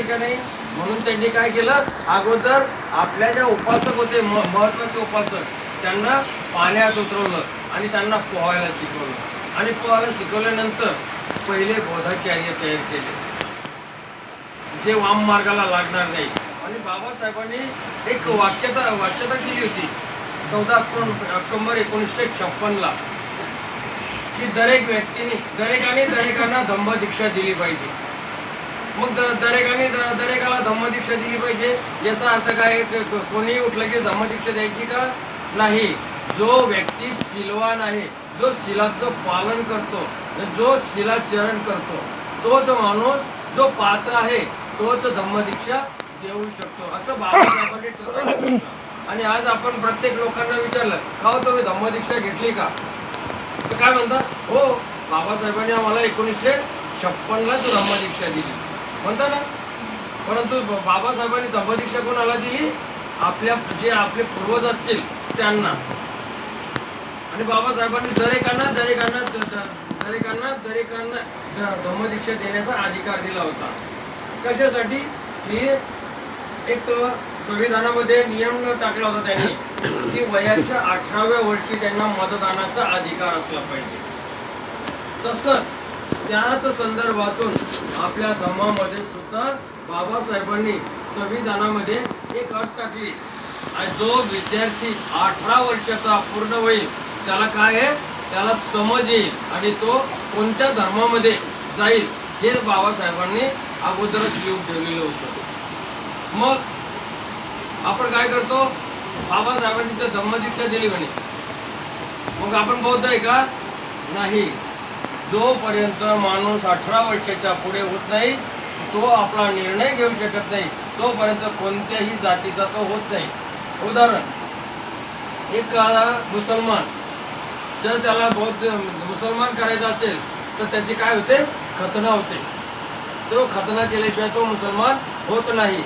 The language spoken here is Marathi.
आहे का नाही? म्हणून त्यांनी काय केलं, अगोदर आपल्या ज्या उपासक होते, महत्वाचे उपासक, त्यांना पाण्यात उतरवलं आणि त्यांना पोहायला शिकवलं. आणि पोहायला शिकवल्यानंतर पहिले बोधाचार्य तयार केले, जे वाम मार्गाला लागणार नाही. आणि बाबासाहेबांनी एक वाच्यता केली होती 14 ऑक्टोबर 1956ला, की दरेकाने धम्मदीक्षा दिली पाहिजे. मग दरेकाला धम्मदीक्षा दिली पाहिजे याचा अर्थ काय? कोणी उठलं की धम्मदीक्षा द्यायची का? नाही. जो व्यक्ती शीलवान आहे, जो शीलाचं पालन करतो, जो शीलाचरण करतो, तोच माणूस जो पात्र आहे तोच धम्मदीक्षा देऊ शकतो, असं बाबासाहेबांनी ठरवलं. आणि आज आपण प्रत्येक लोकांना विचारलं, का हो तुम्ही धम्मदीक्षा घेतली का? तर काय म्हणतात? हो, बाबासाहेबांनी आम्हाला 1956ला धम्मदीक्षा दिली म्हणता ना. परंतु बाबासाहेबांनी धम्मदीक्षा कोणाला दिली? जे आपले पूर्वज असतील त्यांना. आणि बाबासाहेबांनी दरेकांना धम्मदीक्षा देण्याचा अधिकार दिला होता. कशासाठी? की एक संविधानामध्ये नियम टाकला होता त्यांनी, की वयाच्या 18व्या वर्षी त्यांना मतदानाचा अधिकार असला पाहिजे. तसंच त्याच संदर्भातून आपल्या धम्मामध्ये सुद्धा बाबासाहेबांनी संविधानामध्ये एक अट टाकली, जो विद्यार्थी 18 वर्षाचा पूर्ण होईल त्याला काय आहे, त्याला समज येईल आणि तो कोणत्या धर्मामध्ये जाईल हे बाबासाहेबांनी अगोदरच लिहून ठेवलेलं होतं. मग आपण काय करतो? बाबासाहेबांनी तर धम्मदीक्षा दिली म्हणे, मग आपण बौद्ध आहे का? नाही. जोपर्यंत माणूस 18 वर्षाच्या पुढे होत नाही, तो आपला निर्णय घेऊ शकत नाही, तोपर्यंत कोणत्याही जातीचा तो होत नाही. उदाहरण, एक मुसलमान, जर त्याला मुसलमान करायचा असेल तर त्याची काय होते? खतना होते. तो खतना केल्याशिवाय तो मुसलमान होत नाही.